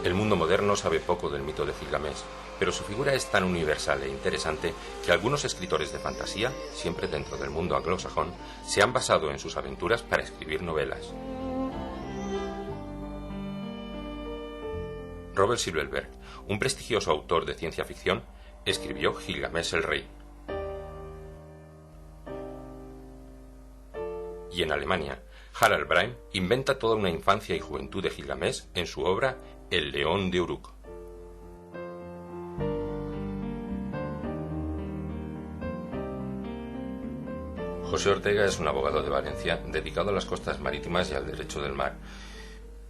El mundo moderno sabe poco del mito de Gilgamesh, pero su figura es tan universal e interesante que algunos escritores de fantasía, siempre dentro del mundo anglosajón, se han basado en sus aventuras para escribir novelas. Robert Silverberg, un prestigioso autor de ciencia ficción, escribió Gilgamesh el Rey. Y en Alemania, Harald Brehm inventa toda una infancia y juventud de Gilgamesh en su obra El León de Uruk. José Ortega es un abogado de Valencia dedicado a las costas marítimas y al derecho del mar,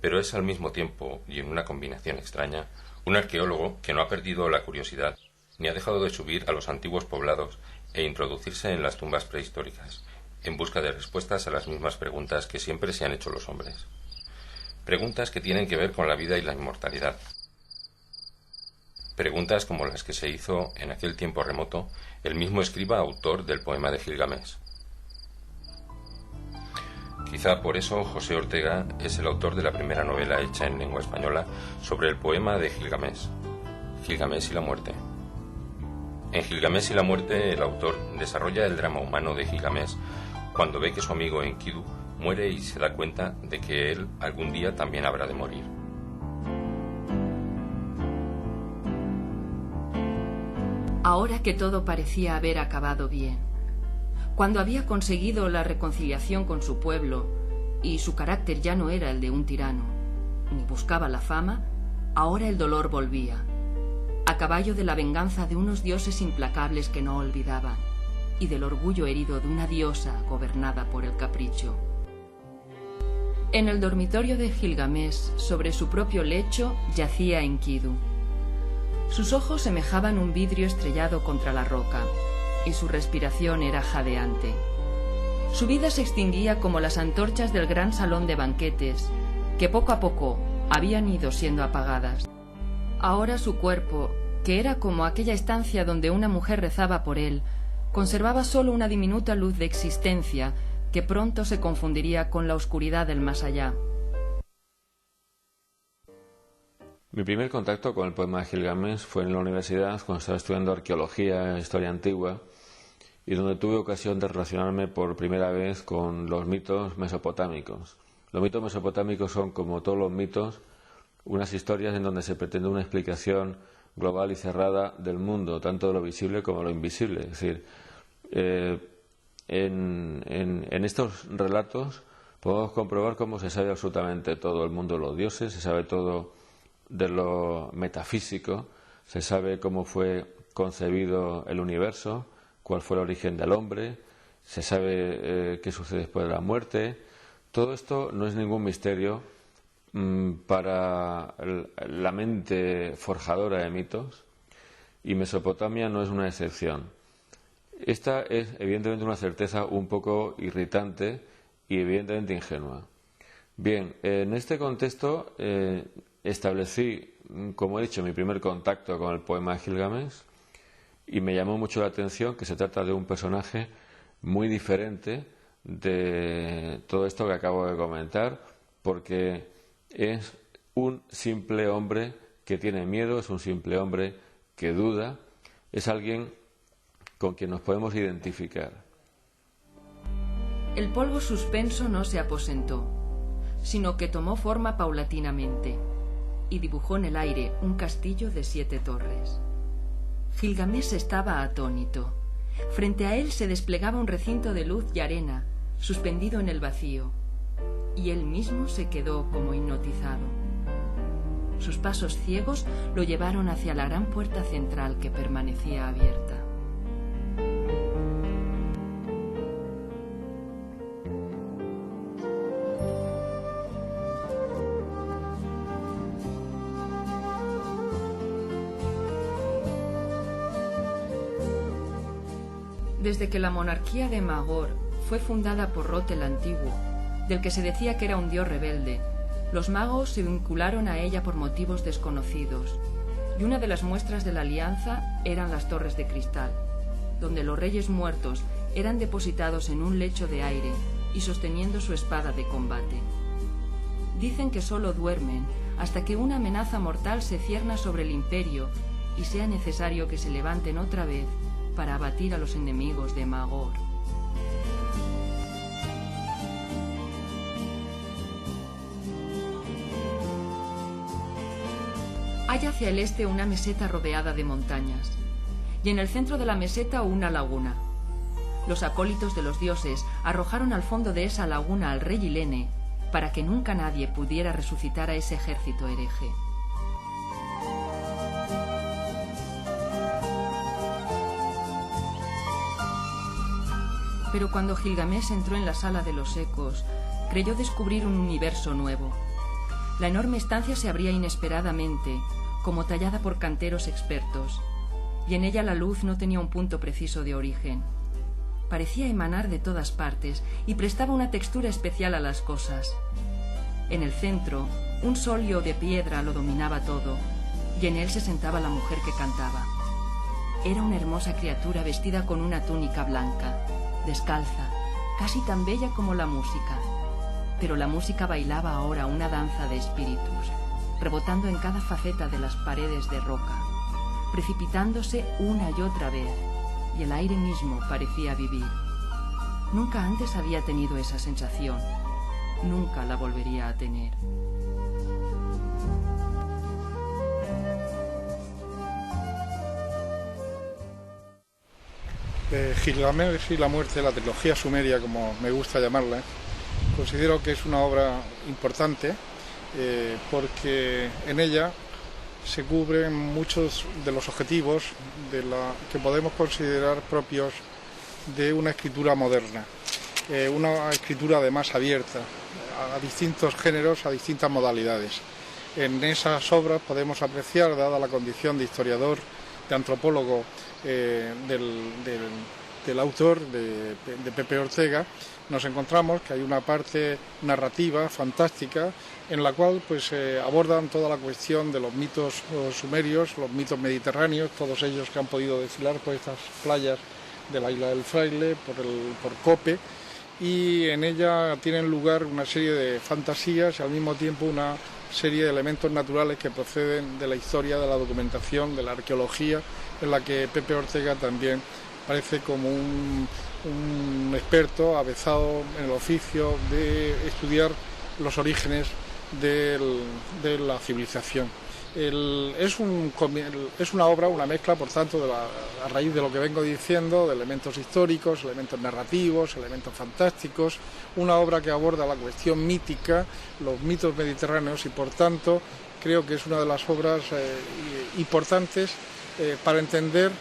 pero es al mismo tiempo, y en una combinación extraña, un arqueólogo que no ha perdido la curiosidad ni ha dejado de subir a los antiguos poblados e introducirse en las tumbas prehistóricas, en busca de respuestas a las mismas preguntas que siempre se han hecho los hombres. Preguntas que tienen que ver con la vida y la inmortalidad. Preguntas como las que se hizo en aquel tiempo remoto el mismo escriba autor del poema de Gilgamesh. Quizá por eso José Ortega es el autor de la primera novela hecha en lengua española sobre el poema de Gilgamesh, Gilgamesh y la muerte. En Gilgamesh y la muerte, el autor desarrolla el drama humano de Gilgamesh cuando ve que su amigo Enkidu muere y se da cuenta de que él algún día también habrá de morir. Ahora que todo parecía haber acabado bien, cuando había conseguido la reconciliación con su pueblo y su carácter ya no era el de un tirano, ni buscaba la fama, ahora el dolor volvía, a caballo de la venganza de unos dioses implacables que no olvidaban y del orgullo herido de una diosa gobernada por el capricho. En el dormitorio de Gilgamesh, sobre su propio lecho, yacía Enkidu. Sus ojos semejaban un vidrio estrellado contra la roca, y su respiración era jadeante. Su vida se extinguía como las antorchas del gran salón de banquetes, que poco a poco habían ido siendo apagadas. Ahora su cuerpo, que era como aquella estancia donde una mujer rezaba por él, conservaba solo una diminuta luz de existencia que pronto se confundiría con la oscuridad del más allá. Mi primer contacto con el poema de Gilgamesh fue en la universidad cuando estaba estudiando arqueología e historia antigua y donde tuve ocasión de relacionarme por primera vez con los mitos mesopotámicos. Los mitos mesopotámicos son, como todos los mitos, unas historias en donde se pretende una explicación global y cerrada del mundo, tanto de lo visible como de lo invisible. Es decir, en estos relatos podemos comprobar cómo se sabe absolutamente todo el mundo de los dioses, se sabe todo de lo metafísico, se sabe cómo fue concebido el universo, cuál fue el origen del hombre, se sabe qué sucede después de la muerte. Todo esto no es ningún misterio para la mente forjadora de mitos, y Mesopotamia no es una excepción. Esta es evidentemente una certeza un poco irritante y evidentemente ingenua. Bien, en este contexto establecí, como he dicho, mi primer contacto con el poema de Gilgamesh y me llamó mucho la atención que se trata de un personaje muy diferente de todo esto que acabo de comentar, porque es un simple hombre que tiene miedo, es un simple hombre que duda, es alguien con quien nos podemos identificar. El polvo suspenso no se aposentó, sino que tomó forma paulatinamente y dibujó en el aire un castillo de 7 torres. Gilgamesh estaba atónito. Frente a él se desplegaba un recinto de luz y arena, suspendido en el vacío, y él mismo se quedó como hipnotizado. Sus pasos ciegos lo llevaron hacia la gran puerta central que permanecía abierta. Desde que la monarquía de Magor fue fundada por Rot el Antiguo, del que se decía que era un dios rebelde, los magos se vincularon a ella por motivos desconocidos, y una de las muestras de la alianza eran las torres de cristal, donde los reyes muertos eran depositados en un lecho de aire y sosteniendo su espada de combate. Dicen que solo duermen hasta que una amenaza mortal se cierna sobre el imperio y sea necesario que se levanten otra vez para abatir a los enemigos de Magor. Hay hacia el este una meseta rodeada de montañas, y en el centro de la meseta una laguna. Los acólitos de los dioses arrojaron al fondo de esa laguna al rey Hilene para que nunca nadie pudiera resucitar a ese ejército hereje. Pero cuando Gilgamesh entró en la sala de los ecos, creyó descubrir un universo nuevo. La enorme estancia se abría inesperadamente, como tallada por canteros expertos, y en ella la luz no tenía un punto preciso de origen. Parecía emanar de todas partes y prestaba una textura especial a las cosas. En el centro, un solio de piedra lo dominaba todo, y en él se sentaba la mujer que cantaba. Era una hermosa criatura vestida con una túnica blanca, descalza, casi tan bella como la música. Pero la música bailaba ahora una danza de espíritus, rebotando en cada faceta de las paredes de roca, precipitándose una y otra vez, y el aire mismo parecía vivir. Nunca antes había tenido esa sensación, nunca la volvería a tener. Gilgamesh y la muerte, la trilogía sumeria, como me gusta llamarla, considero que es una obra importante porque en ella se cubren muchos de los objetivos que podemos considerar propios de una escritura moderna, una escritura además abierta a distintos géneros, a distintas modalidades. En esas obras podemos apreciar, dada la condición de historiador, de antropólogo del autor, de Pepe Ortega, nos encontramos que hay una parte narrativa fantástica en la cual pues abordan toda la cuestión de los mitos sumerios, los mitos mediterráneos, todos ellos que han podido desfilar por estas playas de la isla del Fraile, por Cope, y en ella tienen lugar una serie de fantasías y al mismo tiempo una serie de elementos naturales que proceden de la historia, de la documentación, de la arqueología, en la que Pepe Ortega también parece como un experto avezado en el oficio de estudiar los orígenes de la civilización. Es una obra, una mezcla, por tanto, a raíz de lo que vengo diciendo, de elementos históricos, elementos narrativos, elementos fantásticos, una obra que aborda la cuestión mítica, los mitos mediterráneos y, por tanto, creo que es una de las obras importantes para entender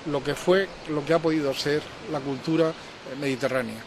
lo que fue, lo que ha podido ser la cultura mediterránea.